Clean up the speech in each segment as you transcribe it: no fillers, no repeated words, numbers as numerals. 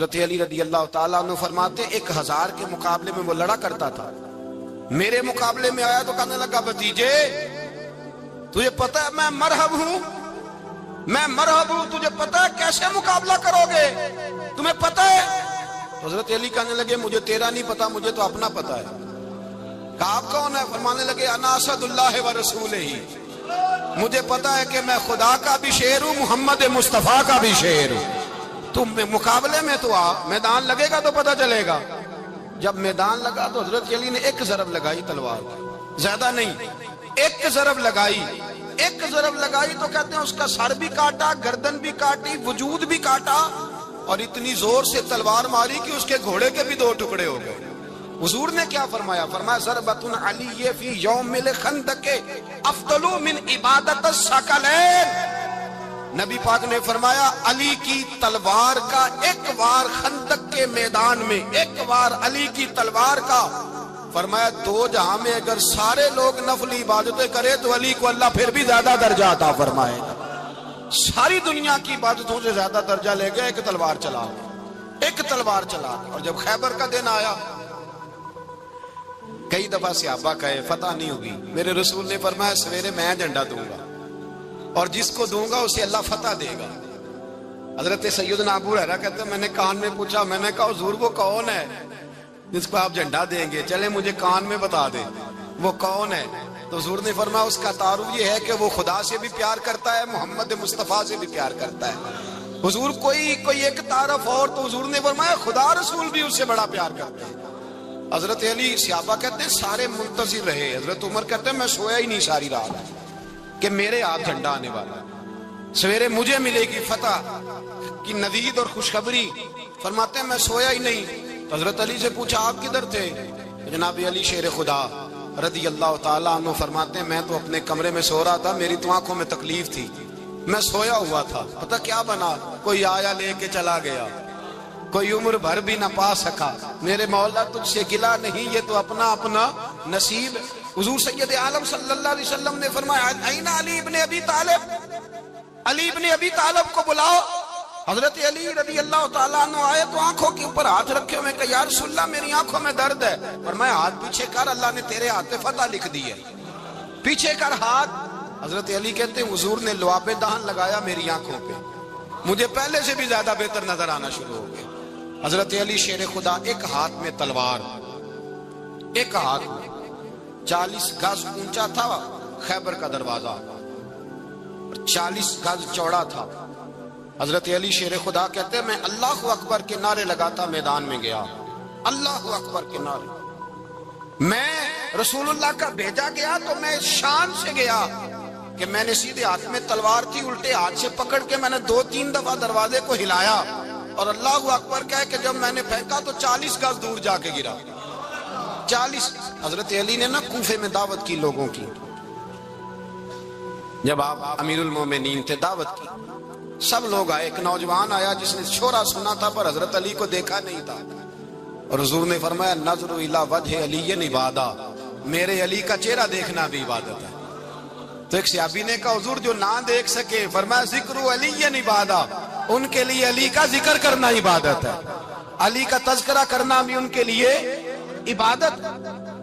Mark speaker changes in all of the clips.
Speaker 1: حضرت علی رضی اللہ تعالیٰ عنہ فرماتے 1000 کے مقابلے میں وہ لڑا کرتا تھا، میرے مقابلے میں آیا تو کہنے لگا بھتیجے تجھے پتہ ہے میں مرحب ہوں، تجھے پتہ ہے کیسے مقابلہ کرو گے، تمہیں پتہ ہے؟ حضرت علی کہنے لگے مجھے تیرا نہیں پتا، مجھے تو اپنا پتا ہے۔ کہا آپ کون ہے؟ فرمانے لگے انا اسد اللہ و رسولہ، مجھے پتا ہے کہ میں خدا کا بھی شیر ہوں، محمد مصطفیٰ کا بھی شیر ہوں۔ تم مقابلے میں تو آ، میدان لگے گا تو پتہ چلے گا۔ جب میدان لگا تو حضرت علی نے ایک ضرب لگائی تلوار کی، زیادہ نہیں، ایک ضرب لگائی تو کہتے ہیں اس کا سر بھی کاٹا، گردن بھی کاٹی، وجود بھی کاٹا، اور اتنی زور سے تلوار ماری کہ اس کے گھوڑے کے بھی 2 ٹکڑے ہو گئے۔ حضور نے کیا فرمایا؟ فرمایا ضربۃ علی فی یوم الخندق افضل من عبادت الثقلین۔ نبی پاک نے فرمایا علی کی تلوار کا ایک وار خندق کے میدان میں، ایک وار علی کی تلوار کا، فرمایا 2 جہاں میں اگر سارے لوگ نفل عبادتیں کرے تو علی کو اللہ پھر بھی زیادہ درجہ عطا فرمائے گا۔ ساری دنیا کی عبادتوں سے زیادہ درجہ لے گیا ایک تلوار چلا۔ اور جب خیبر کا دن آیا، کئی دفعہ صحابہ کہے فتح نہیں ہوگی، میرے رسول نے فرمایا سویرے میں جھنڈا دوں گا اور جس کو دوں گا اسے اللہ فتح دے گا۔ حضرت سیدنا ابو ہریرہ کہتے ہیں میں نے کان میں پوچھا، میں نے کہا حضور وہ کون ہے جس کو آپ جھنڈا دیں گے؟ چلے مجھے کان میں بتا دیں وہ کون ہے۔ تو حضور نے فرمایا اس کا تعارف یہ ہے کہ وہ خدا سے بھی پیار کرتا ہے، محمد مصطفیٰ سے بھی پیار کرتا ہے۔ حضور کوئی ایک تعارف اور، تو حضور نے فرمایا خدا رسول بھی اس سے بڑا پیار کرتے ہیں۔ حضرت علی، صحابہ کہتے ہیں سارے منتظر رہے۔ حضرت عمر کہتے ہیں میں سویا ہی نہیں ساری رات کہ میرے ہاتھ جھنڈا آنے والا، سویرے مجھے ملے گی فتح کی نوید اور خوشخبری۔ فرماتے ہیں میں سویا ہی نہیں۔ حضرت علی سے پوچھا آپ کدھر تھے؟ جناب علی شیر خدا رضی اللہ تعالیٰ عنہ فرماتے ہیں میں تو اپنے کمرے میں سو رہا تھا، میری تو آنکھوں میں تکلیف تھی، میں سویا ہوا تھا، پتہ کیا بنا؟ کوئی آیا لے کے چلا گیا، کوئی عمر بھر بھی نہ پا سکا۔ میرے مولا تجھ سے گلا نہیں، یہ تو اپنا نصیب۔ حضور سید عالم صلی اللہ علیہ وسلم نے فرمایا این علی ابن ابی طالب، علی ابن ابی طالب کو بلاؤ۔ حضرت علی رضی اللہ تعالیٰ عنہ آئے تو آنکھوں کے اوپر ہاتھ رکھے ہوئے کہ یا رسول اللہ میری آنکھوں میں درد ہے۔ فرمایا ہاتھ پیچھے کر، اللہ نے تیرے ہاتھ پہ فتح لکھ دی ہے، پیچھے کر ہاتھ۔ حضرت علی کہتے ہیں حضور نے لعاب دہن لگایا میری آنکھوں پہ، مجھے پہلے سے بھی زیادہ بہتر نظر آنا شروع ہو گیا۔ حضرت علی شیر خدا ایک ہاتھ میں تلوار، ایک ہاتھ میں 40 گز اونچا تھا خیبر کا دروازہ، 40 گز چوڑا تھا۔ حضرت علی شیر خدا کہتے ہیں میں اللہ اکبر کے نعرے لگاتا میدان میں گیا، اللہ اکبر کے نعرے۔ میں رسول اللہ کا بھیجا گیا تو میں شان سے گیا کہ میں نے سیدھے ہاتھ میں تلوار تھی، الٹے ہاتھ سے پکڑ کے میں نے 2-3 دفعہ دروازے کو ہلایا اور اللہ اکبر کہہ کہ جب میں نے پھینکا تو 40 گز دور جا کے گرا۔ 40۔ حضرت علی نے نا کوفے میں دعوت کی لوگوں کی، جب آپ امیر المومنین تھے دعوت کی، سب لوگ آئے۔ ایک نوجوان آیا جس نے شورا سنا تھا پر حضرت علی کو دیکھا نہیں تھا، اور حضور نے فرمایا نظر الی وجہ علی عبادہ، میرے علی کا چہرہ دیکھنا بھی عبادت ہے۔ تو ایک صحابی نے کہا حضور جو نہ دیکھ سکے، فرمایا ذکر علی عبادہ، ان کے لیے علی کا ذکر کرنا عبادت ہے، علی کا تذکرہ کرنا بھی ان کے لیے عبادت۔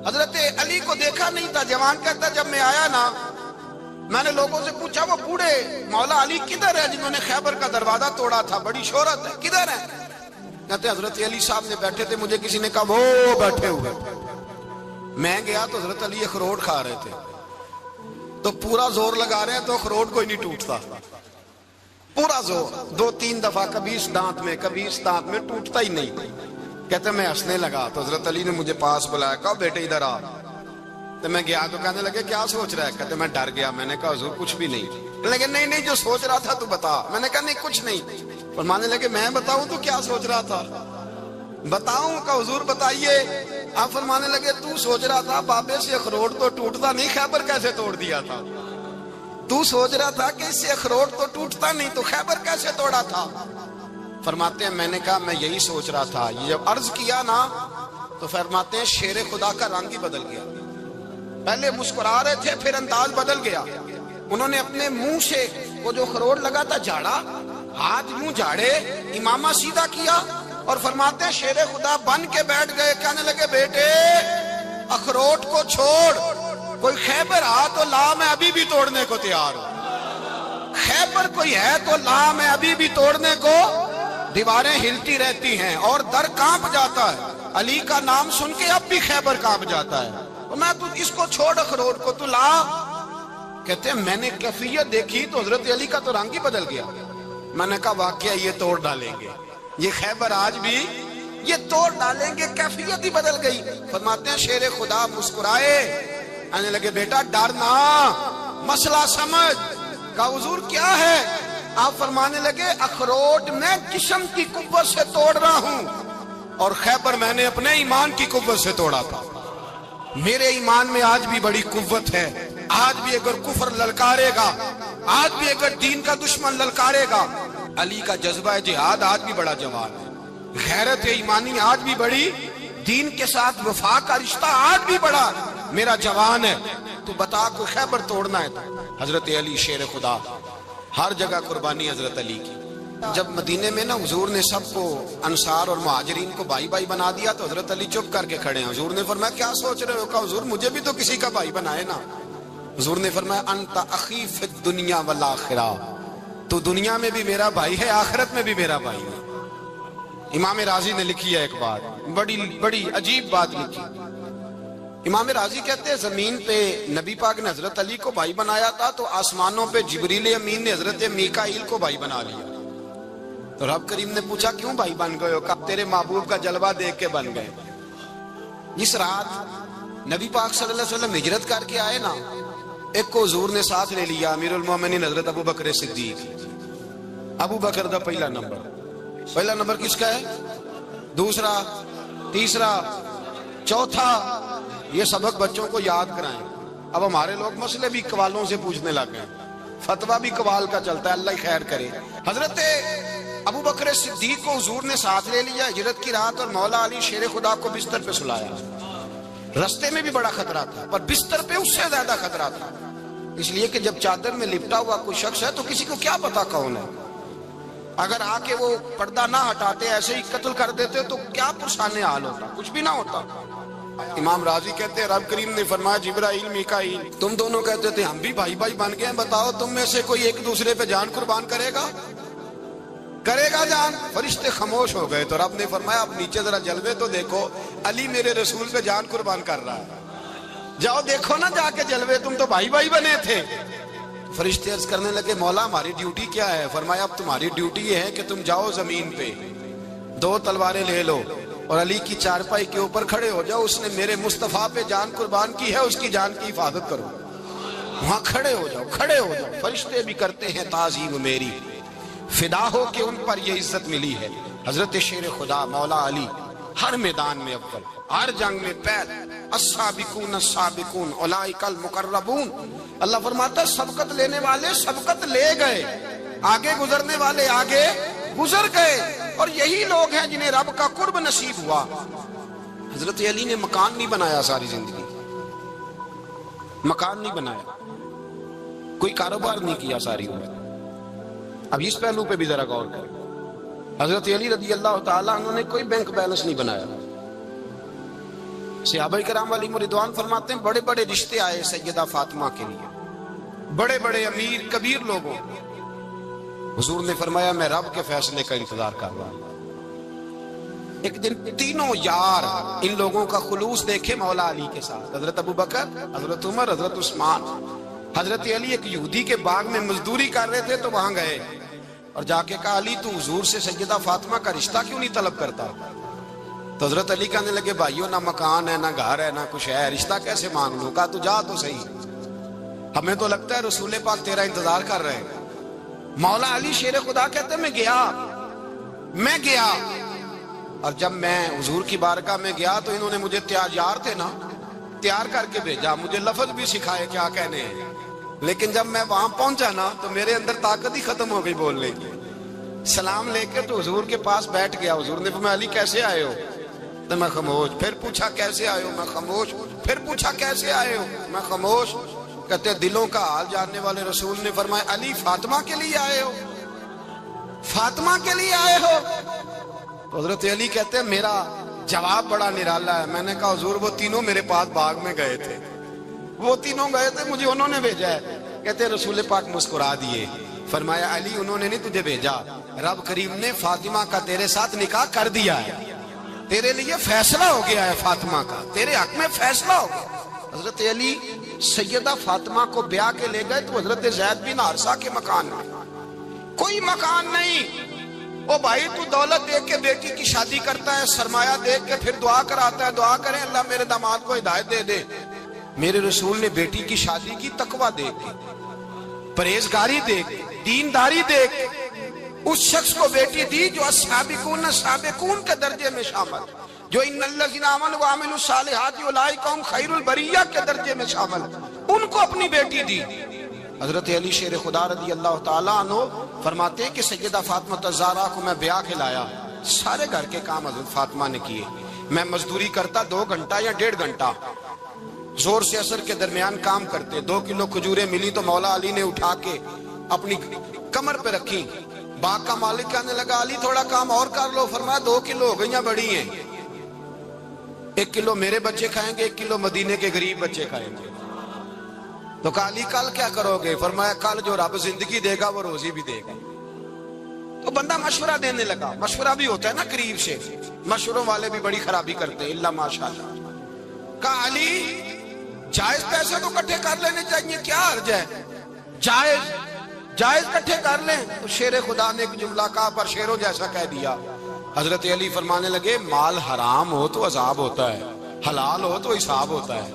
Speaker 1: حضرت علی کو دیکھا نہیں تھا۔ جوان کہتا جب میں آیا نا میں نے لوگوں سے پوچھا وہ بوڑھے مولا علی کدھر ہے جنہوں نے خیبر کا دروازہ توڑا تھا، بڑی شہرت ہے، کدھر ہے؟ کہتے حضرت علی صاحب نے بیٹھے تھے، مجھے کسی نے کہا وہ بیٹھے ہوئے۔ میں گیا تو حضرت علی اخروٹ کھا رہے تھے، تو پورا زور لگا رہے ہیں تو اخروٹ کوئی نہیں ٹوٹتا، پورا زور 2-3 دفعہ، کبھی اس دانت میں کبھی اس دانت میں، ٹوٹتا ہی نہیں۔ کہتے میں ہنسنے لگا تو حضرت علی نے مجھے پاس بلایا، کہا بیٹے ادھر آ۔ تو میں گیا تو کہنے لگے کیا سوچ رہا ہے؟ کہتے میں ڈر گیا۔ میں نے کہا حضور کچھ بھی نہیں۔ لیکن نہیں جو سوچ رہا تھا تو بتا۔ میں نے کہا نہیں کچھ نہیں۔ فرمانے لگے میں بتاؤں تو کیا سوچ رہا تھا؟ بتاؤں؟ کہ حضور بتائیے۔ آپ فرمانے لگے تو سوچ رہا تھا بابے سے اخروٹ تو ٹوٹتا نہیں، خیبر کیسے توڑ دیا تھا؟ تو سوچ رہا تھا کہ اس سے اخروٹ تو ٹوٹتا نہیں تو خیبر کیسے توڑا تھا؟ فرماتے ہیں میں نے کہا میں یہی سوچ رہا تھا۔ یہ جب عرض کیا نا تو فرماتے ہیں شیر خدا کا رنگ ہی بدل گیا، پہلے مسکرا رہے تھے پھر انداز بدل گیا۔ انہوں نے اپنے منہ سے وہ جو خروٹ لگا تھا جھاڑا، ہاتھ منہ جھاڑے، امامہ سیدھا کیا، اور فرماتے ہیں شیر خدا بن کے بیٹھ گئے، کہنے لگے بیٹے اخروٹ کو چھوڑ، کوئی خیبر آ تو لا، میں ابھی بھی توڑنے کو تیار ہوں، خیبر کوئی ہے تو لا، میں ابھی بھی توڑنے کو، دیواریں ہلتی رہتی ہیں اور در کانپ جاتا ہے، علی کا نام سن کے اب بھی خیبر کانپ جاتا ہے، تو میں تو اس کو چھوڑ اخروٹ کو تو لا۔ کہتے ہیں میں نے کیفیت دیکھی تو حضرت علی کا تو رنگ ہی بدل گیا، میں نے کہا واقعہ یہ توڑ ڈالیں گے، یہ خیبر آج بھی یہ توڑ ڈالیں گے، کیفیت ہی بدل گئی۔ فرماتے ہیں شیر خدا مسکرائے، آنے لگے بیٹا ڈرنا، مسئلہ سمجھ۔ کہا حضور کیا ہے؟ آپ فرمانے لگے اخروٹ میں جسم کی قوت سے توڑ رہا ہوں اور خیبر میں نے اپنے ایمان کی قوت سے توڑا تھا، میرے ایمان میں آج بھی بڑی قوت ہے، آج بھی اگر کفر للکارے گا، آج بھی اگر دین کا دشمن للکارے گا، علی کا جذبہ جہاد آج بھی بڑا جوان ہے، غیرت ایمانی آج بھی بڑی، دین کے ساتھ وفا کا رشتہ آج بھی بڑا میرا جوان ہے، تو بتا کوئی خیبر توڑنا ہے تو۔ حضرت علی شیر خدا، ہر جگہ قربانی حضرت علی کی۔ جب مدینے میں نا حضور نے سب کو انصار اور مہاجرین کو بھائی بھائی بنا دیا تو حضرت علی چپ کر کے کھڑے ہیں۔ حضور نے فرمایا کیا سوچ رہے ہو؟ کہا حضور مجھے بھی تو کسی کا بھائی بنائے نا۔ حضور نے فرمایا انت اخی فی الدنیا والآخرہ، تو دنیا میں بھی میرا بھائی ہے، آخرت میں بھی میرا بھائی ہے۔ امام راضی نے لکھی ہے ایک بات، بڑی عجیب بات لکھی۔ امام راضی کہتے ہیں زمین پہ نبی پاک نے حضرت علی کو بھائی بنایا تھا تو آسمانوں پہ جبریل امین نے حضرت میکائیل کو بھائی بنا لیا۔ تو رب کریم نے پوچھا کیوں بھائی بن گئے ہو؟ کہا تیرے محبوب کا جلوہ دیکھ کے بن گئے۔ جس رات نبی پاک صلی اللہ علیہ وسلم ہجرت کر کے آئے نا، ایک کو حضور نے ساتھ لے لیا، امیر المومنین حضرت ابو بکر صدیق۔ ابو بکر دا پہلا نمبر کس کا ہے؟ دوسرا، تیسرا، چوتھا، یہ سبق بچوں کو یاد کرائیں۔ اب ہمارے لوگ مسئلے بھی قوالوں سے پوچھنے لگ گئے، فتویٰ بھی قوال کا چلتا ہے، اللہ خیر کرے۔ حضرت ابو بکر صدیق کو حضور نے ساتھ لے لیا ہجرت کی رات، اور مولا علی شیر خدا کو بستر پہ سلایا۔ رستے میں بھی بڑا خطرہ تھا پر بستر پہ اس سے زیادہ خطرہ تھا، اس لیے کہ جب چادر میں لپٹا ہوا کوئی شخص ہے تو کسی کو کیا پتا کون ہے، اگر آ کے وہ پردہ نہ ہٹاتے ایسے ہی قتل کر دیتے تو کیا پرسانے حال ہوتا، کچھ بھی نہ ہوتا۔ امام راضی کہتے ہیں رب کریم نے فرمایا جبرائیل میکائیل تم دونوں کہتے تھے ہم بھی بھائی بھائی بن گئے ہیں، بتاؤ تم میں سے کوئی ایک دوسرے پہ جان قربان کرے گا جان؟ فرشتے خاموش ہو گئے تو رب نے فرمایا اب نیچے ذرا جلوے تو دیکھو، علی میرے رسول پہ جان قربان کر رہا ہے، جاؤ دیکھو نا جا کے جلوے، تم تو بھائی بھائی بنے تھے۔ فرشتے عرض کرنے لگے مولا ہماری ڈیوٹی کیا ہے؟ فرمایا اب تمہاری ڈیوٹی یہ ہے کہ تم جاؤ زمین پہ 2 تلواریں لے لو اور علی کی چارپائی کے اوپر کھڑے ہو جاؤ، اس نے میرے مصطفیٰ پہ جان قربان کی ہے، اس کی جان کی حفاظت کرو، وہاں کھڑے ہو جاؤ۔ فرشتے بھی کرتے ہیں تعظیم میری، فدا ہو کہ ان پر یہ عزت ملی ہے۔ حضرت شیر خدا مولا علی ہر میدان میں اول، ہر جنگ میں پہل، السابقون السابقون اولئک المقربون۔ اللہ فرماتا ہے سبقت لینے والے سبقت لے گئے، آگے گزرنے والے آگے گزر گئے، اور یہی لوگ ہیں جنہیں رب کا قرب نصیب ہوا۔ حضرت علی نے مکان نہیں بنایا، ساری زندگی مکان نہیں بنایا، کوئی کاروبار نہیں کیا ساری عمر۔ اب اس پہلو پہ بھی ذرا غور کریں، حضرت علی رضی اللہ تعالیٰ عنہ نے کوئی بینک بیلنس نہیں بنایا۔ صحابہ کرام علیہم رضوان فرماتے ہیں بڑے بڑے رشتے آئے سیدہ فاطمہ کے لیے، بڑے بڑے امیر کبیر لوگوں، حضور نے فرمایا میں رب کے فیصلے کا انتظار کر رہا ہوں۔ ایک دن تینوں یار ان لوگوں کا خلوص دیکھے مولا علی کے ساتھ، حضرت ابو بکر، حضرت عمر، حضرت عثمان، حضرت علی ایک یہودی کے باغ میں مزدوری کر رہے تھے تو وہاں گئے اور جا کے کہا علی تو حضور سے سیدہ فاطمہ کا رشتہ کیوں نہیں طلب کرتا؟ تو حضرت علی کہنے لگے بھائیو نہ مکان ہے نہ گھر ہے نہ کچھ ہے، رشتہ کیسے مانگ لوں؟ کہا تو جا تو صحیح، ہمیں تو لگتا ہے رسول پاک تیرا انتظار کر رہے ہیں۔ مولا علی شیر خدا کہتے میں گیا اور جب میں حضور کی بارگاہ میں گیا تو انہوں نے مجھے تیار تھے نا، تیار کر کے بھیجا، مجھے لفظ بھی سکھائے کیا کہنے ہیں، لیکن جب میں وہاں پہنچا نا تو میرے اندر طاقت ہی ختم ہو گئی بولنے کی۔ سلام لے کے تو حضور کے پاس بیٹھ گیا، حضور نے فرمایا علی کیسے آئے ہو؟ تو میں خاموش، پھر پوچھا کیسے آئے ہو؟ میں خاموش، پھر پوچھا کیسے آئے ہو؟ میں خاموش۔ کہتے دلوں کا حال جاننے والے رسول نے فرمایا علی فاطمہ کے لیے آئے ہو؟ فاطمہ کے لیے آئے ہو؟ تو حضرت علی کہتے ہیں میرا جواب بڑا نرالا ہے. میں نے کہا حضور وہ تینوں میرے پاس باغ میں گئے تھے, وہ تینوں گئے تھے, مجھے انہوں نے بھیجا ہے. کہتے رسول پاک مسکرا دیے, فرمایا علی انہوں نے نہیں تجھے بھیجا, رب کریم نے فاطمہ کا تیرے ساتھ نکاح کر دیا ہے, تیرے لیے فیصلہ ہو گیا ہے فاطمہ کا, تیرے حق میں فیصلہ ہو گیا. حضرت علی سیدہ فاطمہ کو بیاہ کے لے گئے تو حضرت زید بن حارثہ کے مکان میں, کوئی مکان نہیں. او بھائی تو دولت دیکھ کے بیٹی کی شادی کرتا ہے, سرمایہ دیکھ کے پھر دعا کراتا ہے, دعا کریں اللہ میرے داماد کو ہدایت دے دے. میرے رسول نے بیٹی کی شادی کی تقوی دیکھ کے, پرہیزگاری دیکھ کے, دینداری دیکھ کے اس شخص کو بیٹی دی جو السابقون السابقون کے درجے میں شامل, جو ان الذین آمنوا وعملوا الصالحات اولئک هم خیر البریہ کے درجے میں شامل, ان کو اپنی بیٹی دی. حضرت علی شیر خدا رضی اللہ تعالیٰ عنہ فرماتے ہیں کہ سیدہ فاطمہ الزہرا کو میں بیاہ کے لایا, سارے گھر کے کام حضرت فاطمہ نے کیے. میں مزدوری کرتا 2 گھنٹہ یا 1.5 گھنٹہ, زور سے عصر کے درمیان کام کرتے. 2 کلو کھجوریں ملی تو مولا علی نے اٹھا کے اپنی کمر پہ رکھی. باغ کا مالک کہنے لگا علی تھوڑا کام اور کر لو. فرمایا 2 کلو ہو گئیاں بڑی ہیں, 1 کلو میرے بچے کھائیں گے, 1 کلو مدینے کے غریب بچے کھائیں گے. تو کہا علی کل کیا کرو گے؟ فرمایا کل جو رب زندگی دے گا وہ روزی بھی دے گا. تو بندہ مشورہ دینے لگا. مشورہ بھی ہوتا ہے نا قریب سے, مشوروں والے بھی بڑی خرابی کرتے ہیں اللہ ماشاءاللہ. کہا علی جائز پیسے تو کٹھے کر لینے چاہیے, کیا حرج ہے, جائز کٹھے کر لیں. تو شیر خدا نے ایک جملہ کہا پر شیروں جیسا کہہ دیا. حضرت علی فرمانے لگے مال حرام ہو تو عذاب ہوتا ہے, حلال ہو تو حساب ہوتا ہے.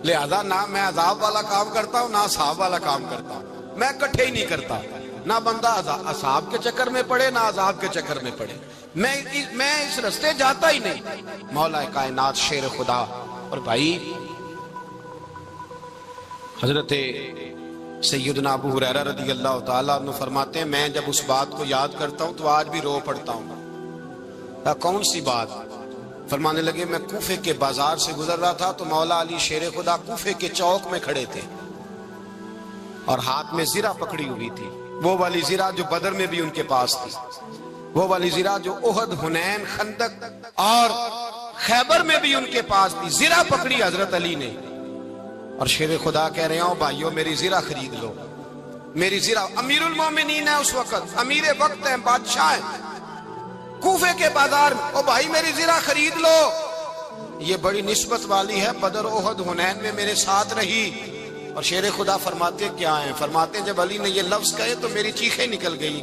Speaker 1: لہذا نہ میں عذاب والا کام کرتا ہوں نہ حساب والا کام کرتا ہوں, میں کٹھے ہی نہیں کرتا. نہ بندہ حساب کے چکر میں پڑے نہ عذاب کے چکر میں پڑے, میں اس رستے جاتا ہی نہیں. مولا کائنات شیر خدا. اور بھائی حضرت سیدنا ابو ہریرہ رضی اللہ تعالیٰ عنہ فرماتے ہیں میں جب اس بات کو یاد کرتا ہوں تو آج بھی رو پڑتا ہوں. کون سی بات؟ فرمانے لگے میں کوفے کے بازار سے گزر رہا تھا تو مولا علی شیر خدا کوفے کے چوک میں کھڑے تھے اور ہاتھ میں زرہ پکڑی ہوئی تھی, وہ والی زرہ جو بدر میں بھی ان کے پاس تھی, وہ والی زرہ جو احد, حنین, خندق اور خیبر میں بھی ان کے پاس تھی. زرہ پکڑی حضرت علی نے اور شیر خدا کہہ رہے ہوں بھائیو میری زرہ خرید لو. میری زرہ, امیر المومنین ہے اس وقت, امیر وقت ہیں, بادشاہ ہیں, کوفے کے بازار میں, او بھائی میری زرہ خرید لو. یہ بڑی نسبت والی ہے, بدر, احد, حنین میں میرے ساتھ رہی. اور شیر خدا فرماتے کیا ہیں؟ فرماتے جب علی نے یہ لفظ کہے تو میری چیخیں نکل گئی.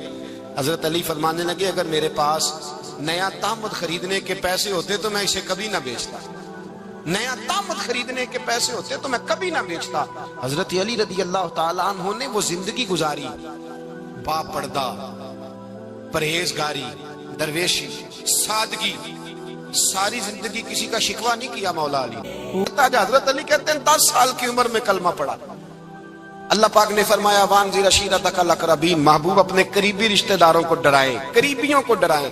Speaker 1: حضرت علی فرمانے لگے اگر میرے پاس نیا تامت خریدنے کے پیسے ہوتے تو میں اسے کبھی نہ بیچتا, نیا تامت خریدنے کے پیسے ہوتے تو میں کبھی نہ بیچتا. حضرت علی رضی اللہ تعالیٰ عنہ نے وہ زندگی گزاری, با پردہ, پرہیزگاری, درویشی, سادگی, ساری زندگی کسی کا شکوہ نہیں کیا مولا علی. حضرت علی کہتے ہیں 10 سال کی عمر میں کلمہ پڑھا. اللہ پاک نے فرمایا وانذر عشیرتک الاقربین, محبوب اپنے قریبی رشتہ داروں کو ڈرائیں, قریبیوں کو ڈرائیں,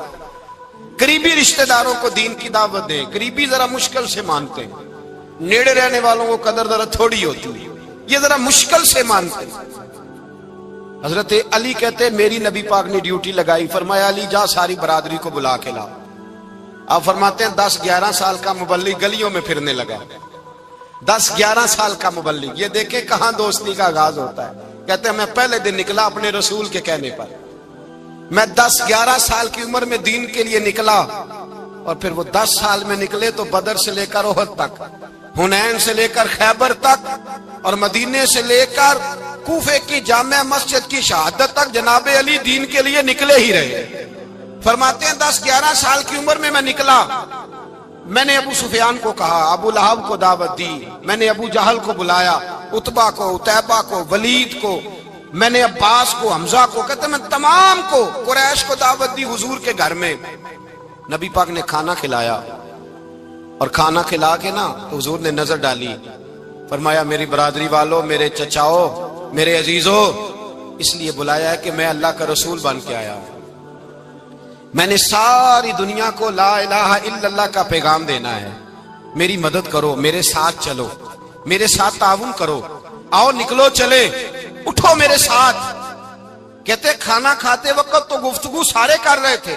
Speaker 1: قریبی رشتہ داروں کو دین کی دعوت دیں. قریبی ذرا مشکل سے مانتے ہیں, نیڑے رہنے والوں کو قدر ذرا تھوڑی ہوتی ہے, یہ ذرا مشکل سے مانتے ہیں. حضرت علی کہتے ہیں میری نبی پاک نے ڈیوٹی لگائی, فرمایا علی جا ساری برادری کو بلا کے لا. آپ فرماتے ہیں 10-11 سال کا مبلغ گلیوں میں پھرنے لگا, 10-11 سال کا مبلغ. یہ دیکھیں کہاں دوستی کا آغاز ہوتا ہے. کہتے ہیں میں پہلے دن نکلا اپنے رسول کے کہنے پر, میں 10-11 سال کی عمر میں دین کے لیے نکلا اور پھر وہ 10 سال میں نکلے تو بدر سے لے کر احد تک, حنین سے لے کر خیبر تک اور مدینے سے لے کر کوفے کی جامع مسجد کی شہادت تک جناب علی دین کے لیے نکلے ہی رہے. فرماتے ہیں 10-11 سال کی عمر میں نکلا. میں نے ابو سفیان کو کہا, ابو لہب کو دعوت دی, میں نے ابو جہل کو بلایا, عتبہ کو, عتیبہ کو, ولید کو, میں نے عباس کو, حمزہ کو, کہتے میں تمام کو, قریش کو دعوت دی حضور کے گھر میں. نبی پاک نے کھانا کھلایا اور کھانا کھلا کے نا تو حضور نے نظر ڈالی, فرمایا میری برادری والوں, میرے چچاؤ, میرے عزیزوں, اس لیے بلایا ہے کہ میں اللہ کا رسول بن کے آیا ہوں. میں نے ساری دنیا کو لا الہ الا اللہ کا پیغام دینا ہے, میری مدد کرو, میرے ساتھ چلو, میرے ساتھ تعاون کرو, آؤ نکلو چلے, اٹھو میرے ساتھ. کہتے کھانا کھاتے وقت تو گفتگو سارے کر رہے تھے,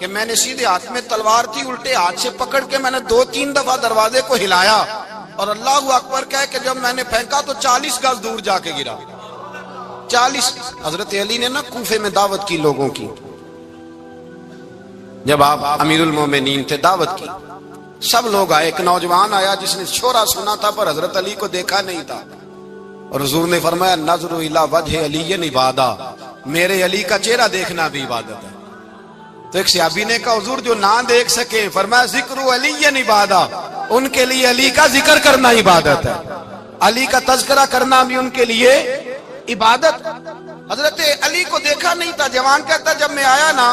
Speaker 1: کہ میں نے سیدھے ہاتھ میں تلوار تھی، الٹے ہاتھ سے پکڑ کے میں نے 2-3 دفعہ دروازے کو ہلایا اور اللہ اکبر کہہ کہ جب میں نے پھینکا تو 40 گز دور جا کے گرا۔ 40۔ حضرت علی نے نا کوفے میں دعوت کی لوگوں کی، جب آپ امیر المومنین تھے، دعوت کی، سب لوگ آئے۔ ایک نوجوان آیا جس نے شورا سنا تھا پر حضرت علی کو دیکھا نہیں تھا، اور حضور نے فرمایا نظر الی وجہ علی عبادہ، میرے علی کا چہرہ دیکھنا بھی عبادت ہے۔ تو ایک صحابی نے کہا حضور جو نہ دیکھ سکے، فرمایا ذکر علی عبادہ، ان کے لیے علی کا ذکر کرنا عبادت ہے، علی کا تذکرہ کرنا بھی ان کے لیے عبادت۔ حضرت علی کو دیکھا نہیں تھا۔ جوان کہتا جب میں آیا نا،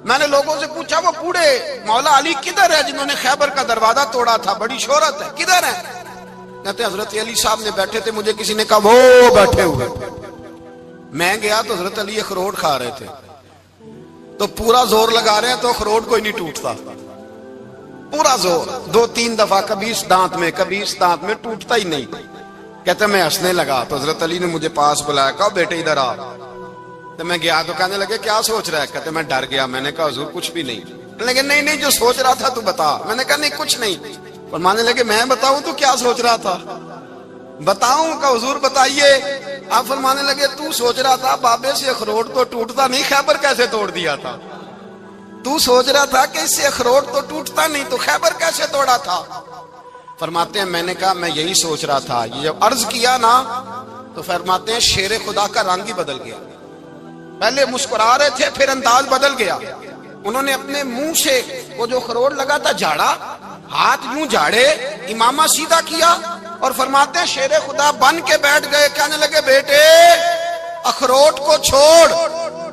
Speaker 1: میں نے لوگوں سے پوچھا وہ بوڑھے مولا علی کدھر ہے جنہوں نے خیبر کا دروازہ توڑا تھا، بڑی شہرت ہے، کدھر ہے؟ کہتے حضرت علی صاحب نے بیٹھے تھے، مجھے کسی نے کہا وہ بیٹھے ہوئے۔ میں گیا تو حضرت علی اخروٹ کھا رہے تھے، تو پورا زور لگا رہے ہیں تو اخروٹ کوئی نہیں ٹوٹتا، پورا زور 2-3 دفعہ، کبھی اس دانت میں کبھی اس دانت میں، ٹوٹتا ہی نہیں۔ کہتے میں ہنسنے لگا تو حضرت علی نے مجھے پاس بلایا، کہا بیٹے ادھر آ۔ تو میں گیا تو کہنے لگے کیا سوچ رہا ہے؟ کہتے میں ڈر گیا۔ میں نے کہا حضور کچھ بھی نہیں۔ لیکن نہیں جو سوچ رہا تھا تو بتا۔ میں نے کہا نہیں کچھ نہیں۔ فرمانے لگے میں بتاؤں تو کیا سوچ رہا تھا؟ بتاؤں؟ کہ حضور بتائیے۔ آپ فرمانے لگے تو سوچ رہا تھا بابے سے اخروٹ تو ٹوٹتا نہیں، خیبر کیسے توڑ دیا تھا؟ تو سوچ رہا تھا کہ اس سے اخروٹ تو ٹوٹتا نہیں، تو خیبر کیسے توڑا تھا؟ فرماتے ہیں میں نے کہا میں یہی سوچ رہا تھا۔ یہ جب عرض کیا نا تو فرماتے ہیں شیر خدا کا رنگ ہی بدل گیا، پہلے مسکرا رہے تھے پھر انداز بدل گیا۔ انہوں نے اپنے منہ سے وہ جو خروٹ لگا تھا جھاڑا، ہاتھ یوں جھاڑے، امامہ سیدھا کیا، اور فرماتے ہیں شیر خدا بن کے بیٹھ گئے۔ کہنے لگے بیٹے اخروٹ کو چھوڑ،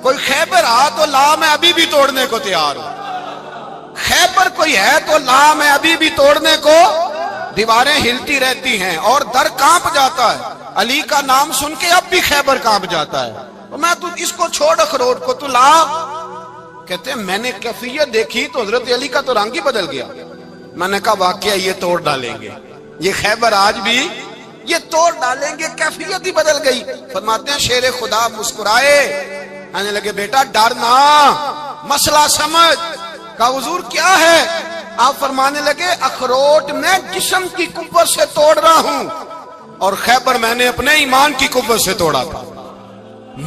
Speaker 1: کوئی خیبر آ تو لا، میں ابھی بھی توڑنے کو تیار ہوں۔ خیبر کوئی ہے تو لا، میں ابھی بھی توڑنے کو۔ دیواریں ہلتی رہتی ہیں اور در کانپ جاتا ہے، علی کا نام سن کے اب بھی خیبر کانپ جاتا ہے، میں تو اس کو چھوڑ اخروٹ کو تو لا۔ کہتے ہیں میں نے کیفیت دیکھی تو حضرت علی کا تو رنگ ہی بدل گیا۔ میں نے کہا واقعہ یہ توڑ ڈالیں گے، یہ خیبر آج بھی یہ توڑ ڈالیں گے، کیفیت ہی بدل گئی۔ فرماتے ہیں شیر خدا مسکرائے، کہنے لگے بیٹا ڈرنا، مسئلہ سمجھ۔ کہا حضور کیا ہے؟ آپ فرمانے لگے اخروٹ میں جسم کی قوت سے توڑ رہا ہوں، اور خیبر میں نے اپنے ایمان کی قوت سے توڑا تھا۔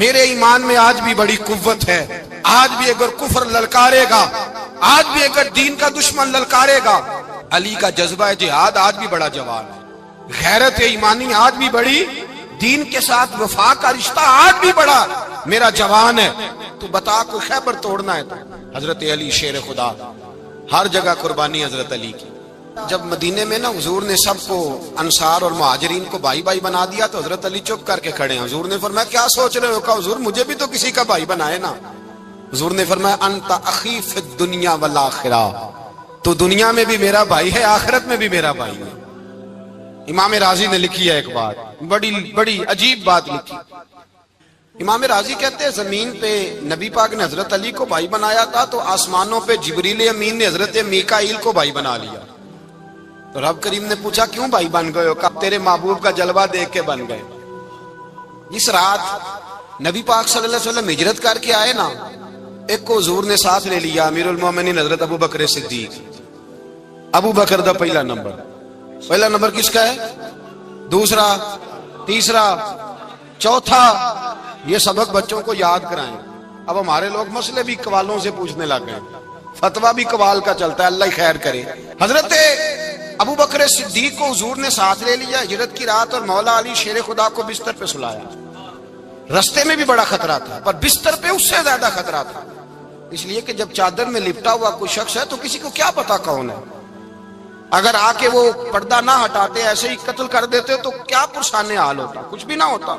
Speaker 1: میرے ایمان میں آج بھی بڑی قوت ہے، آج بھی اگر کفر للکارے گا، آج بھی اگر دین کا دشمن للکارے گا، علی کا جذبہ جہاد آج بھی بڑا جوان ہے، غیرت ایمانی آج بھی بڑی، دین کے ساتھ وفا کا رشتہ آج بھی بڑا میرا جوان ہے۔ تو بتا کوئی خیبر توڑنا ہے تو حضرت علی شیر خدا، ہر جگہ قربانی حضرت علی کی۔ جب مدینے میں نا حضور نے سب کو انصار اور مہاجرین کو بھائی بھائی بنا دیا تو حضرت علی چپ کر کے کھڑے ہیں۔ حضور نے فرمایا کیا سوچ رہے ہو؟ کہا حضور مجھے بھی تو کسی کا بھائی بنائے نا۔ حضور نے فرمایا انت اخی فی الدنیا والآخرہ، تو دنیا میں بھی میرا بھائی ہے، آخرت میں بھی میرا بھائی ہے۔ امام راضی نے لکھی ہے ایک بات، بڑی عجیب بات لکھی۔ امام راضی کہتے ہیں زمین پہ نبی پاک نے حضرت علی کو بھائی بنایا تھا تو آسمانوں پہ جبریل امین نے حضرت میکائیل کو بھائی بنا لیا۔ تو رب کریم نے پوچھا کیوں بھائی بن گئے ہو؟ کہا تیرے محبوب کا جلوہ دیکھ کے بن گئے۔ اس رات نبی پاک صلی اللہ علیہ وسلم ہجرت کر کے آئے نا، ایک کو حضور نے ساتھ لے لیا، امیر المومنین حضرت ابو بکر صدیق۔ ابو بکر دا پہلا نمبر کس کا ہے؟ دوسرا، تیسرا، چوتھا، یہ سبق بچوں کو یاد کرائیں۔ اب ہمارے لوگ مسئلے بھی قوالوں سے پوچھنے لگ گئے، فتویٰ بھی قوال کا چلتا ہے، اللہ ہی خیر کرے۔ حضرت ابو بکر صدیق کو حضور نے ساتھ لے لیا ہجرت کی رات، اور مولا علی شیر خدا کو بستر پہ سلایا۔ رستے میں بھی بڑا خطرہ تھا پر بستر پہ اس سے زیادہ خطرہ تھا، اس لیے کہ جب چادر میں لپٹا ہوا کوئی شخص ہے تو کسی کو کیا پتا کون ہے، اگر آ کے وہ پردہ نہ ہٹاتے ایسے ہی قتل کر دیتے تو کیا پرسان حال ہوتا، کچھ بھی نہ ہوتا۔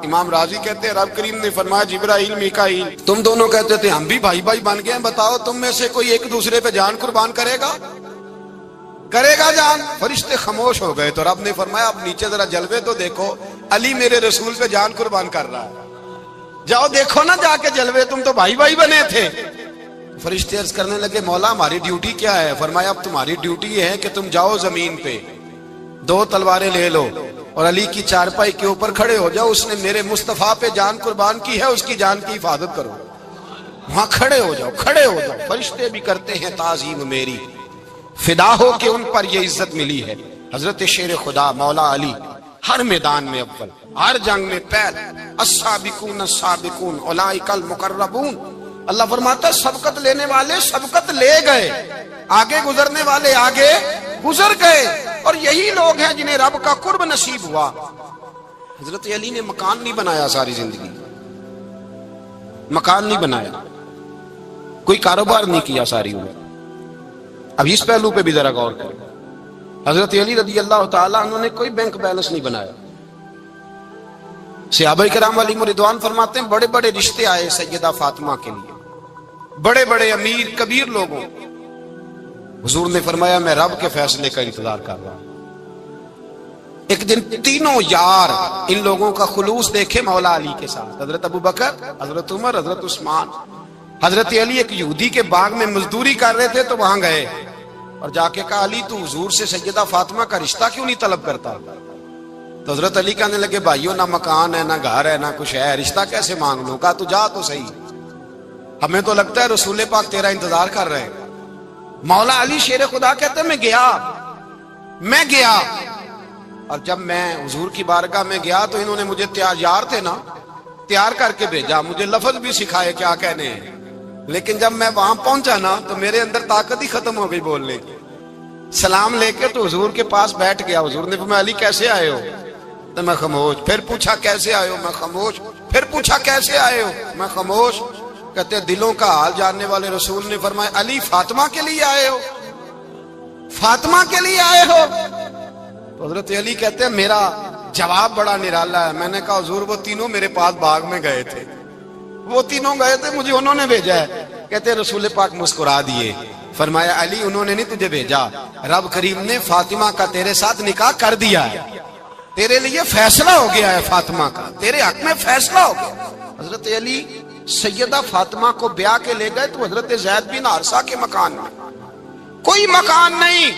Speaker 1: امام راضی کہتے ہیں رب کریم نے فرمایا جبرائیل میکائیل تم دونوں کہتے تھے ہم بھی بھائی بھائی بن گئے ہیں، بتاؤ تم میں سے کوئی ایک دوسرے پہ جان قربان کرے گا جان؟ فرشتے خاموش ہو گئے تو رب نے فرمایا اب نیچے ذرا جلوے تو دیکھو، علی میرے رسول پہ جان قربان کر رہا ہے، جاؤ دیکھو نا جا کے جلوے، تم تو بھائی بھائی بنے تھے۔ فرشتے عرض کرنے لگے مولا ہماری ڈیوٹی کیا ہے؟ فرمایا اب تمہاری ڈیوٹی یہ ہے کہ تم جاؤ زمین پہ 2 تلواریں لے لو اور علی کی چارپائی کے اوپر کھڑے ہو جاؤ، اس نے میرے مصطفیٰ پہ جان قربان کی ہے، اس کی جان کی حفاظت کرو۔ وہاں کھڑے ہو جاؤ، کھڑے ہو جاؤ، فرشتے بھی کرتے ہیں تعظیم میری، فدا ہو کہ ان پر یہ عزت ملی ہے۔ حضرت شیر خدا مولا علی ہر میدان میں اول، ہر جنگ میں پہل، السابقون السابقون اولئک المقربون۔ اللہ فرماتا ہے سبقت لینے والے سبقت لے گئے، آگے گزرنے والے آگے گزر گئے، اور یہی لوگ ہیں جنہیں رب کا قرب نصیب ہوا۔ حضرت علی نے مکان نہیں بنایا ساری زندگی، مکان نہیں بنایا، کوئی کاروبار نہیں کیا ساری عمر۔ اب اس پہلو پہ بھی ذرا غور کریں، حضرت علی رضی اللہ تعالیٰ عنہ نے کوئی بینک بیلنس نہیں بنایا۔ صحابہ کرام علیہم رضوان فرماتے ہیں بڑے بڑے رشتے آئے سیدہ فاطمہ کے لیے، بڑے بڑے امیر کبیر لوگوں، حضور نے فرمایا میں رب کے فیصلے کا انتظار کر رہا ہوں۔ ایک دن تینوں یار ان لوگوں کا خلوص دیکھے مولا علی کے ساتھ، حضرت ابوبکر، حضرت عمر، حضرت عثمان۔ حضرت علی ایک یہودی کے باغ میں مزدوری کر رہے تھے تو وہاں گئے اور جا کے کہا علی تو حضور سے سیدہ فاطمہ کا رشتہ کیوں نہیں طلب کرتا؟ تو حضرت علی کہنے لگے بھائیو نہ مکان ہے نہ گھر ہے نہ کچھ ہے، رشتہ کیسے مانگ لوں؟ کہا تو جا تو صحیح، ہمیں تو لگتا ہے رسول پاک تیرا انتظار کر رہے ہیں۔ مولا علی شیر خدا کہتے ہیں میں گیا اور جب میں حضور کی بارگاہ میں گیا تو انہوں نے مجھے یار تھے نا تیار کر کے بھیجا، مجھے لفظ بھی سکھائے کیا کہنے ہیں، لیکن جب میں وہاں پہنچا نا تو میرے اندر طاقت ہی ختم ہو گئی بولنے کی۔ سلام لے کے تو حضور کے پاس بیٹھ گیا، حضور نے فرمایا علی کیسے آئے ہو؟ تو میں خاموش، پھر پوچھا کیسے آئے ہو؟ میں خاموش، پھر پوچھا کیسے آئے ہو؟ میں خاموش۔ کہتے دلوں کا حال جاننے والے رسول نے فرمایا علی فاطمہ کے لیے آئے ہو؟ فاطمہ کے لیے آئے ہو؟ تو حضرت علی کہتے ہیں میرا جواب بڑا نرالا ہے۔ میں نے کہا حضور وہ تینوں میرے پاس باغ میں گئے تھے، وہ تینوں گئے تھے، مجھے انہوں نے بھیجا ہے۔ کہتے رسول پاک مسکرا دیے، فرمایا علی انہوں نے نہیں تجھے بھیجا، رب کریم نے فاطمہ کا تیرے ساتھ نکاح کر دیا ہے، تیرے لیے فیصلہ ہو گیا ہے، فاطمہ کا تیرے حق میں فیصلہ ہو گیا۔ حضرت علی سیدہ فاطمہ کو بیاہ کے لے گئے تو حضرت زید بن حارثہ کے مکان میں، کوئی مکان نہیں۔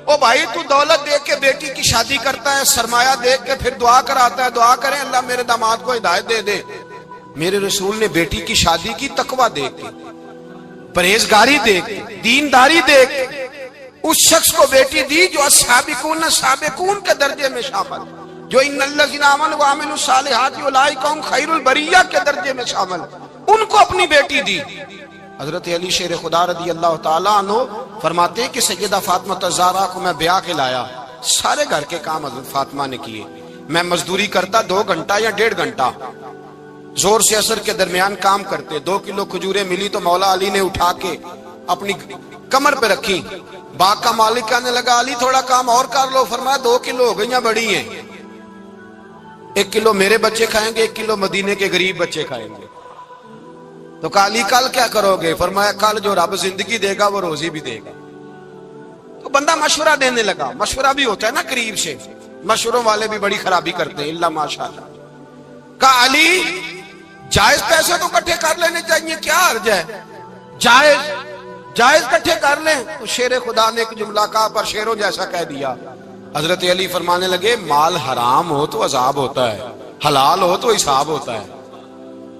Speaker 1: او بھائی تو دولت دیکھ کے بیٹی کی شادی کرتا ہے، سرمایہ دیکھ کے پھر دعا کراتا ہے، دعا کریں اللہ میرے داماد کو ہدایت دے دے۔ میرے رسول نے بیٹی کی شادی کی تقوی دیکھ کے، پرہیزگاری دیکھ کے، دینداری دیکھ کے، اس شخص کو بیٹی دی جو السابقون سابقون کے درجے میں شامل، جو ان الذین آمنوا وعملوا الصالحات اولئک هم خیر البریہ کے درجے میں شامل، ان کو اپنی بیٹی دی۔ حضرت علی شیر خدا رضی اللہ تعالیٰ عنہ فرماتے ہیں کہ سیدہ فاطمہ الزہرا کو میں بیاہ کے لایا، سارے گھر کے کام حضرت فاطمہ نے کیے، میں مزدوری کرتا 2 گھنٹہ یا 1.5 گھنٹہ، زور سے عصر کے درمیان کام کرتے، 2 کلو کھجوریں ملی تو مولا علی نے اٹھا کے اپنی کمر پہ رکھی۔ باغ کا مالک کہنے لگا علی تھوڑا کام اور کر لو، فرمایا 2 کلو ہو گئیاں بڑی ہیں، 1 کلو میرے بچے کھائیں گے، 1 کلو مدینے کے غریب بچے کھائیں گے۔ تو کہا علی کل کیا کرو گے؟ فرمایا کل جو رب زندگی دے گا وہ روزی بھی دے گا۔ تو بندہ مشورہ دینے لگا، مشورہ بھی ہوتا ہے نا قریب سے، مشوروں والے بھی بڑی خرابی کرتے ہیں اللہ ماشاءاللہ۔ کہا علی جائز پیسے تو کٹھے کر لینے چاہیے، کیا حرج ہے، جائز کٹھے کر لیں۔ تو شیر خدا نے ایک جملہ کہا پر شیروں جیسا کہہ دیا۔ حضرت علی فرمانے لگے مال حرام ہو تو عذاب ہوتا ہے، حلال ہو تو حساب ہوتا ہے،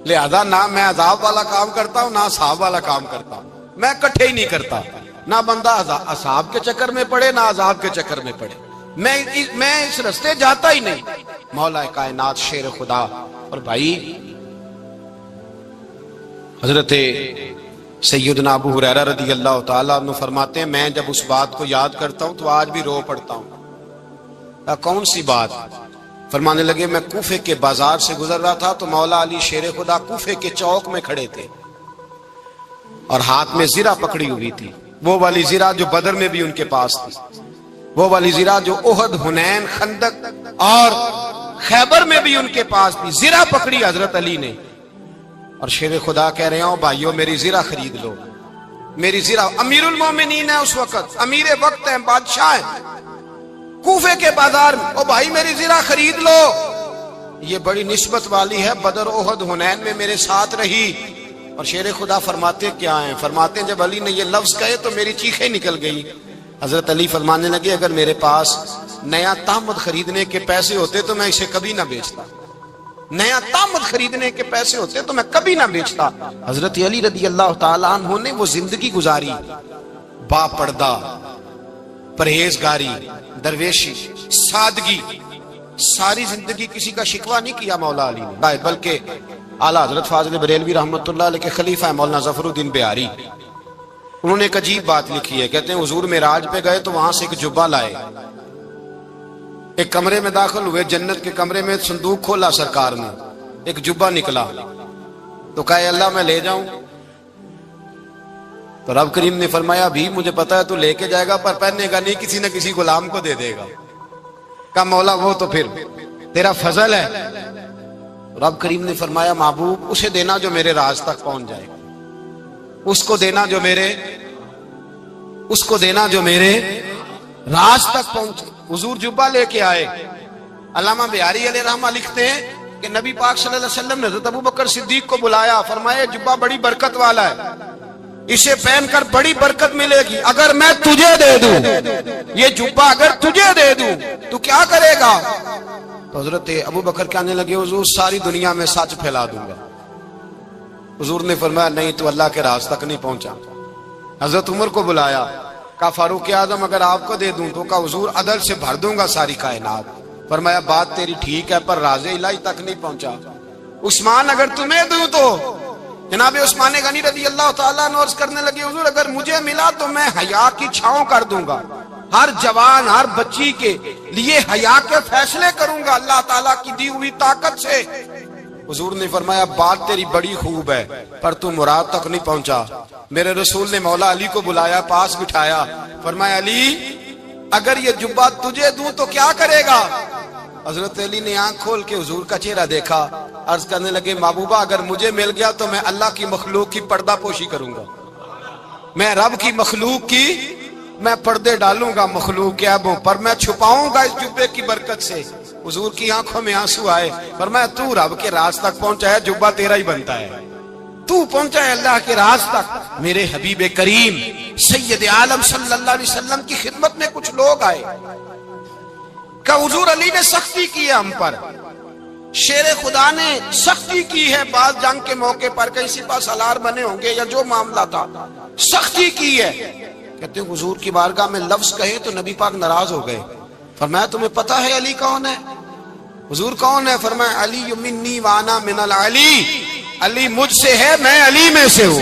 Speaker 1: لہذا نہ میں عذاب والا کام کرتا ہوں نہ حساب والا کام کرتا ہوں، میں کٹھے ہی نہیں کرتا، نہ بندہ حساب کے چکر میں پڑے نہ عذاب کے چکر میں پڑے، میں اس رستے جاتا ہی نہیں۔ مولا کائنات شیر خدا۔ اور بھائی حضرت سیدنا ابو ہریرہ رضی اللہ تعالیٰ عنہ فرماتے ہیں میں جب اس بات کو یاد کرتا ہوں تو آج بھی رو پڑتا ہوں۔ کون سی بات؟ فرمانے لگے میں کوفے کے بازار سے گزر رہا تھا تو مولا علی شیر خدا کوفے کے چوک میں کھڑے تھے اور ہاتھ میں زرہ پکڑی ہوئی تھی، وہ والی زرہ جو بدر میں بھی ان کے پاس تھی، وہ والی زرہ جو احد، حنین، خندق اور خیبر میں بھی ان کے پاس تھی، زرہ پکڑی حضرت علی نے اور شیر خدا کہہ رہے ہوں بھائیو میری زرہ خرید لو، میری زرہ۔ امیر المومنین ہے اس وقت، امیر وقت ہے، بادشاہ ہے کوفے کے بازار میں، او بھائی میری زرہ خرید لو، یہ بڑی نسبت والی ہے، بدر، احد، حنین میں میرے ساتھ رہی۔ اور شیر خدا فرماتے کیا ہیں؟ فرماتے ہیں جب علی نے یہ لفظ کہے تو میری چیخیں نکل گئی۔ حضرت علی فرمانے لگے اگر میرے پاس نیا تحمد خریدنے کے پیسے ہوتے تو میں اسے کبھی نہ بیچتا، نیا تامت خریدنے کے پیسے ہوتے تو میں کبھی نہ بیچتا۔ حضرت علی رضی اللہ تعالیٰ عنہ نے وہ زندگی گزاری، با پردہ، پرہیزگاری، درویشی، سادگی، ساری زندگی کسی کا شکوہ نہیں کیا مولا علی نے، بلکہ اعلیٰ حضرت فاضل بریلوی رحمۃ اللہ علیہ کے خلیفہ مولانا ظفر الدین بہاری، انہوں نے ایک عجیب بات لکھی ہے، کہتے ہیں حضور معراج پہ گئے تو وہاں سے ایک جبہ لائے، ایک کمرے میں داخل ہوئے، جنت کے کمرے میں صندوق کھولا سرکار نے، ایک جبہ نکلا تو کہا اللہ میں لے جاؤں؟ تو رب کریم نے فرمایا بھی مجھے پتا ہے تو لے کے جائے گا پر پہننے گا نہیں، کسی نہ کسی غلام کو دے دے گا۔ کہا مولا وہ تو پھر تیرا فضل ہے۔ رب کریم نے فرمایا محبوب اسے دینا جو میرے راز تک پہنچ جائے گا، اس کو دینا جو میرے راز تک پہنچے۔ حضور جبہ لے کے آئے۔ علامہ بہاری علیہ رحمہ لکھتے ہیں کہ نبی پاک صلی اللہ علیہ وسلم نے حضرت ابوبکر صدیق کو بلایا، فرمایا جبہ بڑی برکت والا ہے، اسے پہن کر بڑی برکت ملے گی، اگر میں تجھے دے دوں، یہ جبہ اگر تجھے دے دوں تو کیا کرے گا؟ تو حضرت ابوبکر کہنے لگے حضور ساری دنیا میں سچ پھیلا دوں گا۔ حضور نے فرمایا نہیں تو اللہ کے راز تک نہیں پہنچا۔ حضرت عمر کو بلایا، کہا فاروق اعظم اگر آپ کو دے دوں تو کہا حضور عدل سے بھر دوں گا ساری کائنات۔ فرمایا بات تیری ٹھیک ہے پر راز الہی تک نہیں پہنچا۔ عثمان اگر تمہیں دوں تو جناب عثمان غنی رضی اللہ تعالیٰ عنہ عرض کرنے لگے حضور اگر مجھے ملا تو میں حیا کی چھاؤں کر دوں گا، ہر جوان ہر بچی کے لیے حیا کے فیصلے کروں گا اللہ تعالیٰ کی دی ہوئی طاقت سے۔ حضور نے فرمایا بات تیری بڑی خوب ہے پر تو مراد تک نہیں پہنچا۔ میرے رسول نے مولا علی کو بلایا، پاس بٹھایا، فرمایا علی اگر یہ جبہ تجھے دوں تو کیا کرے گا؟ حضرت علی نے آنکھ کھول کے حضور کا چہرہ دیکھا، عرض کرنے لگے محبوبہ اگر مجھے مل گیا تو میں اللہ کی مخلوق کی پردہ پوشی کروں گا، میں رب کی مخلوق کی میں پردے ڈالوں گا، مخلوق کے عیبوں پر میں چھپاؤں گا اس جبے کی برکت سے۔ حضور کی آنکھوں میں آنسو آئے، فرمایا تو رب کے راز تک پہنچا ہے، جبہ تیرا ہی بنتا ہے، تو پہنچا ہے اللہ کے راز تک۔ میرے حبیب کریم سید عالم صلی اللہ علیہ وسلم کی خدمت میں کچھ لوگ آئے کہ حضور علی نے سختی کی ہے ہم پر، شیر خدا نے سختی کی ہے، بعض جنگ کے موقع پر کہیں سپاہ سالار بنے ہوں گے یا جو معاملہ تھا سختی کی ہے۔ کہتے ہیں حضور کی بارگاہ میں لفظ کہے تو نبی پاک ناراض ہو گئے۔ فرمایا تمہیں پتا ہے علی کون ہے؟ حضور کون ہے؟ فرمایا علی منی وانا من العلی، علی مجھ سے ہے میں علی میں سے ہوں،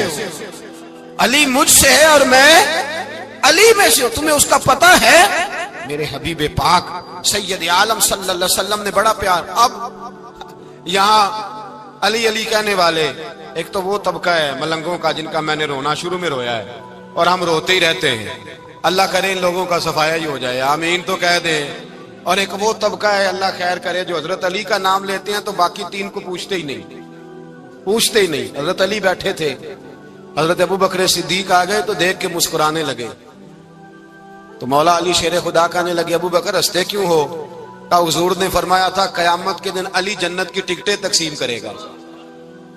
Speaker 1: علی مجھ سے ہے اور میں علی میں سے ہوں، تمہیں اس کا پتہ ہے؟ میرے حبیب پاک سید عالم صلی اللہ علیہ وسلم نے بڑا پیار۔ اب یہاں علی علی کہنے والے ایک تو وہ طبقہ ہے ملنگوں کا جن کا میں نے رونا شروع میں رویا ہے اور ہم روتے ہی رہتے ہیں، اللہ کرے ان لوگوں کا صفایا ہی ہو جائے، آمین تو کہہ دیں۔ اور ایک وہ طبقہ ہے اللہ خیر کرے جو حضرت علی کا نام لیتے ہیں تو باقی تین کو پوچھتے ہی نہیں۔ حضرت علی بیٹھے تھے، حضرت ابوبکر صدیق آ گئے تو دیکھ کے مسکرانے لگے، تو مولا علی شیر خدا کہنے لگے ابوبکر ہنستے کیوں ہو؟ کہا حضور نے فرمایا تھا قیامت کے دن علی جنت کی ٹکٹیں تقسیم کرے گا۔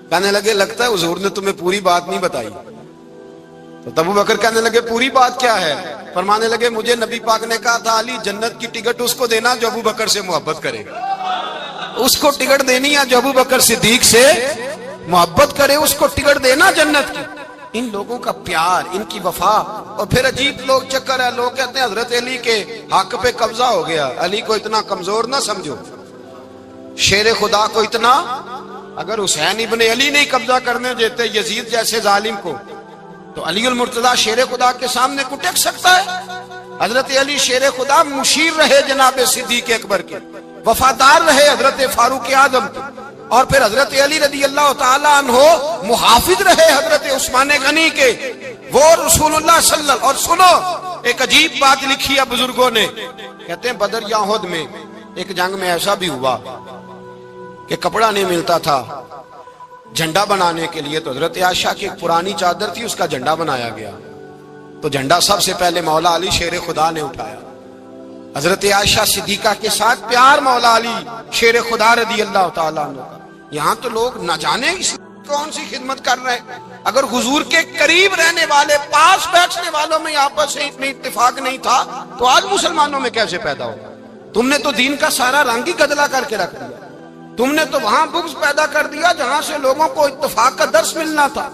Speaker 1: کہنے لگے لگتا ہے حضور نے تمہیں پوری بات نہیں بتائی۔ تو ابوبکر کہنے لگے پوری بات کیا ہے؟ فرمانے لگے مجھے نبی پاک نے کہا تھا علی جنت کی ٹکٹ اس کو دینا جو ابوبکر سے محبت کرے گا، اس کو ٹکٹ دینی ہے جو ابوبکر صدیق سے محبت کرے، اس کو ٹکٹ دینا جنت کی۔ ان لوگوں کا پیار، ان کی وفا۔ اور پھر عجیب لوگ چکر ہے، لوگ کہتے ہیں حضرت علی کے حق پہ قبضہ ہو گیا، علی کو اتنا کمزور نہ سمجھو، شیر خدا کو اتنا، اگر حسین ابن علی نہیں قبضہ کرنے دیتے یزید جیسے ظالم کو تو علی المرتضیٰ شیر خدا کے سامنے کو ٹک سکتا ہے؟ حضرت علی شیر خدا مشیر رہے جناب صدیق اکبر کے، وفادار رہے حضرت فاروق اعظم کے، اور پھر حضرت علی رضی اللہ تعالیٰ عنہ محافظ رہے حضرت عثمان غنی کے، وہ رسول اللہ صلی اللہ۔ اور سنو ایک عجیب بات لکھی ہے بزرگوں نے، کہتے ہیں بدر یا احد میں ایک جنگ میں ایسا بھی ہوا کہ کپڑا نہیں ملتا تھا جھنڈا بنانے کے لیے، تو حضرت عائشہ کی ایک پرانی چادر تھی، اس کا جھنڈا بنایا گیا، تو جھنڈا سب سے پہلے مولا علی شیر خدا نے اٹھایا۔ حضرت عائشہ صدیقہ کے ساتھ پیار مولا علی شیر خدا رضی اللہ تعالیٰ عنہ کا۔ یہاں تو لوگ نہ جانے اس کون سی خدمت کر رہے ہیں، اگر حضور کے قریب رہنے والے پاس بیٹھنے والوں میں آپس سے اتنی اتفاق نہیں تھا تو آج مسلمانوں میں کیسے پیدا ہو؟ تم نے تو دین کا سارا رنگ ہی گدلا کر کے رکھ دیا۔ تم نے تو وہاں بغض پیدا کر دیا جہاں سے لوگوں کو اتفاق کا درس ملنا تھا،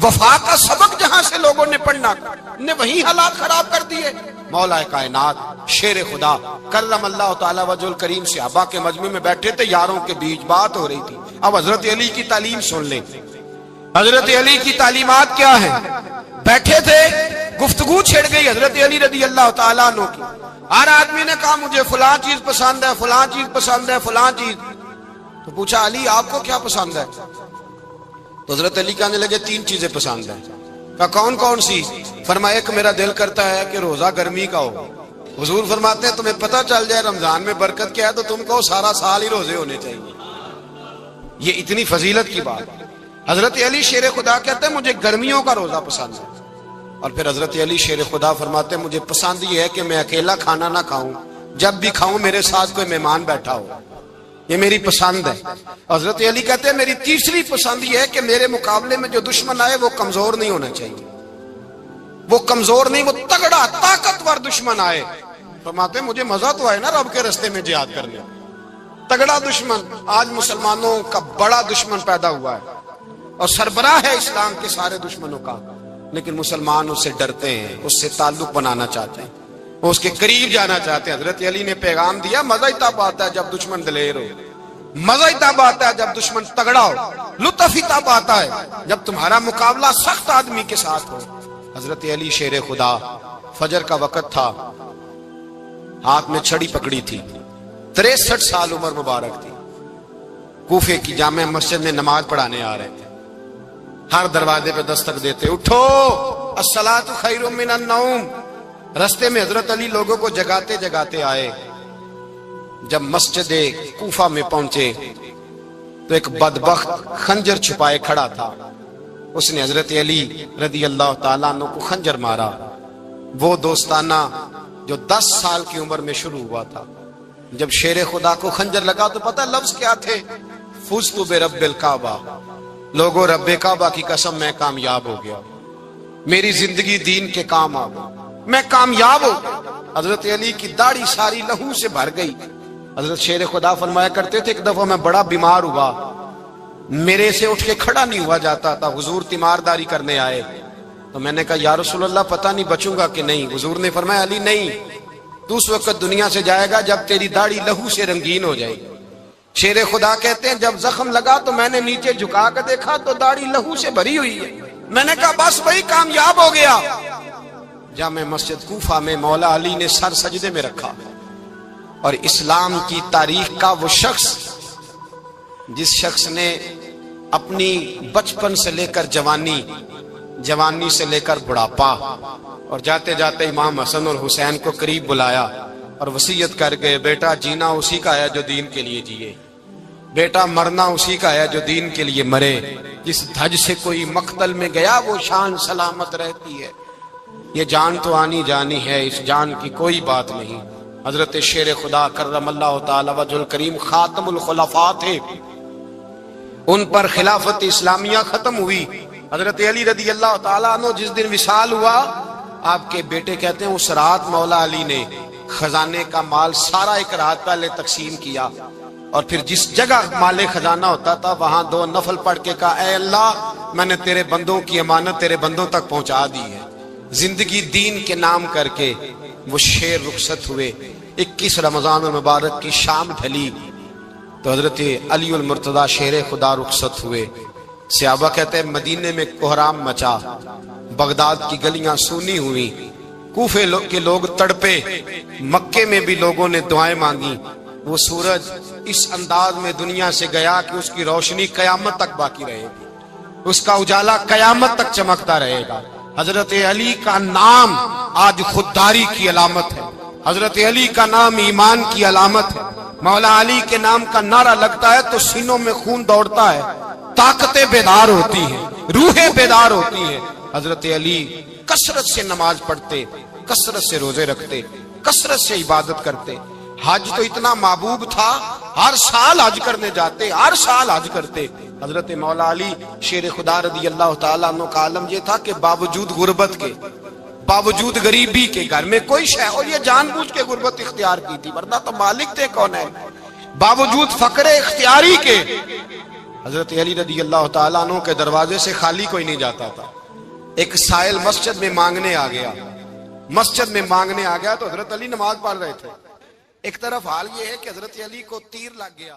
Speaker 1: وفا کا سبق جہاں سے لوگوں نے پڑھنا نے وہی حالات خراب کر دیے۔ مولا کائنات شیر خدا کرم اللہ تعالی وجہ الکریم صحابہ کے مجمع میں بیٹھے تھے، یاروں کے بیچ بات ہو رہی تھی۔ اب حضرت علی کی تعلیم سن لیں، حضرت علی کی تعلیمات کیا ہیں۔ بیٹھے تھے، گفتگو چھڑ گئی حضرت علی رضی اللہ تعالیٰ عنہ کی۔ ہر آدمی نے کہا مجھے فلاں چیز پسند ہے، فلاں چیز پسند ہے، فلاں چیز۔ تو پوچھا علی آپ کو کیا پسند ہے؟ تو حضرت علی کہنے لگے 3 چیزیں پسند ہیں۔ کہا کون کون سی؟ فرمایا ایک میرا دل کرتا ہے کہ روزہ گرمی کا ہو۔ حضور فرماتے ہیں تمہیں پتہ چل جائے رمضان میں برکت کیا ہے تو تم کو سارا سال ہی روزے ہونے چاہیے۔ یہ اتنی فضیلت کی بات۔ حضرت علی شیر خدا کہتے ہیں مجھے گرمیوں کا روزہ پسند ہے۔ اور پھر حضرت علی شیر خدا فرماتے ہیں مجھے پسند یہ ہے کہ میں اکیلا کھانا نہ کھاؤں، جب بھی کھاؤں میرے ساتھ کوئی مہمان بیٹھا ہو، یہ میری پسند ہے۔ حضرت علی کہتے ہیں میری تیسری پسند یہ ہے کہ میرے مقابلے میں جو دشمن آئے وہ کمزور نہیں ہونا چاہیے، وہ کمزور نہیں، وہ تگڑا طاقتور دشمن آئے۔ فرماتے ہیں مجھے مزہ تو آئے نا رب کے راستے میں جہاد کرنے، تگڑا دشمن۔ آج مسلمانوں کا بڑا دشمن پیدا ہوا ہے اور سربراہ ہے اسلام کے سارے دشمنوں کا، لیکن مسلمان اس سے ڈرتے ہیں، اس سے تعلق بنانا چاہتے ہیں، وہ اس کے قریب جانا چاہتے ہیں۔ حضرت علی نے پیغام دیا مزہ ہی تب آتا ہے جب دشمن دلیر ہو، مزہ ہی تب آتا ہے جب دشمن تگڑا ہو، لطف ہی تب آتا ہے جب تمہارا مقابلہ سخت آدمی کے ساتھ ہو۔ حضرت علی شیر خدا، فجر کا وقت تھا، ہاتھ میں چھڑی پکڑی تھی، 63 سال عمر مبارک تھی، کوفے کی جامع مسجد میں نماز پڑھانے آ رہے تھے۔ ہر دروازے پہ دستک دیتے اٹھو الصلاۃ خیر من النوم۔ رستے میں حضرت علی لوگوں کو جگاتے جگاتے آئے۔ جب مسجد کوفہ میں پہنچے تو ایک بدبخت خنجر چھپائے کھڑا تھا، اس نے حضرت علی رضی اللہ تعالیٰ عنہ کو خنجر مارا۔ وہ دوستانہ جو 10 سال کی عمر میں شروع ہوا تھا، جب شیر خدا کو خنجر لگا تو پتہ لفظ کیا تھے؟ فزت برب الکعبہ، لوگوں رب کعبہ کی قسم میں کامیاب ہو گیا، میری زندگی دین کے کام آ گئی، میں کامیاب ہو گیا۔ حضرت علی کی داڑھی ساری لہو سے بھر گئی۔ حضرت شیر خدا فرمایا کرتے تھے ایک دفعہ میں بڑا بیمار ہوا، میرے سے اٹھ کے کھڑا نہیں ہوا جاتا تھا، حضور تیمارداری کرنے آئے تو میں نے کہا یا رسول اللہ پتہ نہیں بچوں گا کہ نہیں۔ حضور نے فرمایا علی نہیں، تو اس وقت دنیا سے جائے گا جب تیری داڑھی لہو سے رنگین ہو جائے گی۔ شیر خدا کہتے ہیں جب زخم لگا تو میں نے نیچے جھکا کر دیکھا تو داڑھی لہو سے بھری ہوئی ہے، میں نے کہا بس وہی کامیاب ہو گیا۔ جامع مسجد کوفہ میں مولا علی نے سر سجدے میں رکھا، اور اسلام کی تاریخ کا وہ شخص جس شخص نے اپنی بچپن سے لے کر جوانی، جوانی سے لے کر بڑھاپا، اور جاتے جاتے امام حسن اور حسین کو قریب بلایا اور وصیت کر گئے بیٹا جینا اسی کا ہے جو دین کے لیے جیے، بیٹا مرنا اسی کا ہے جو دین کے لیے مرے، جس دھج سے کوئی مقتل میں گیا وہ شان سلامت رہتی ہے، یہ جان تو آنی جانی ہے، اس جان کی کوئی بات نہیں۔ حضرت شیر خدا کرم اللہ تعالی وجہ الکریم خاتم الخلفاء تھے، ان پر خلافت اسلامیہ ختم ہوئی۔ حضرت علی رضی اللہ تعالیٰ عنہ جس دن وصال ہوا، آپ کے بیٹے کہتے ہیں اس رات مولا علی نے خزانے کا مال سارا ایک رات پہلے تقسیم کیا، اور پھر جس جگہ مال خزانہ ہوتا تھا وہاں 2 نفل پڑھ کے کہا اے اللہ میں نے تیرے بندوں کی امانت تیرے بندوں تک پہنچا دی ہے۔ زندگی دین کے نام کر کے وہ شیر رخصت ہوئے۔ 21 رمضان المبارک کی شام ڈھلی تو حضرت علی المرتضی شیر خدا رخصت ہوئے۔ صحابہ کہتے ہیں مدینے میں کوہرام مچا، بغداد کی گلیاں سونی ہوئی، کوفے کے لوگ تڑپے، مکے میں بھی لوگوں نے دعائیں مانگی۔ وہ سورج اس انداز میں دنیا سے گیا کہ اس کی روشنی قیامت تک باقی رہے گی، اس کا اجالا قیامت تک چمکتا رہے گا۔ حضرت علی کا نام آج خودداری کی علامت ہے، حضرت علی کا نام ایمان کی علامت ہے۔ مولا علی کے نام کا نعرہ لگتا ہے تو سینوں میں خون دوڑتا ہے، طاقتیں بیدار ہوتی ہیں، روحیں بیدار ہوتی ہیں۔ حضرت علی کثرت سے نماز پڑھتے، کثرت سے روزے رکھتے، کثرت سے عبادت کرتے۔ حج تو اتنا محبوب تھا، ہر سال حج کرنے جاتے، ہر سال حج کرتے۔ حضرت مولا علی شیر خدا رضی اللہ تعالیٰ عنہ کا عالم یہ تھا کہ باوجود غربت کے، باوجود غریبی کے، گھر میں کوئی شے، اور یہ جان بوجھ کے غربت اختیار کی تھی ورنہ تو مالک تھے کون ہے۔ باوجود فقر اختیاری کے حضرت علی رضی اللہ تعالیٰ عنہ کے دروازے سے خالی کوئی نہیں جاتا تھا. ایک سائل مسجد میں مانگنے آ گیا, تو حضرت علی نماز پڑھ رہے تھے. ایک طرف حال یہ ہے کہ حضرت علی کو تیر لگ گیا.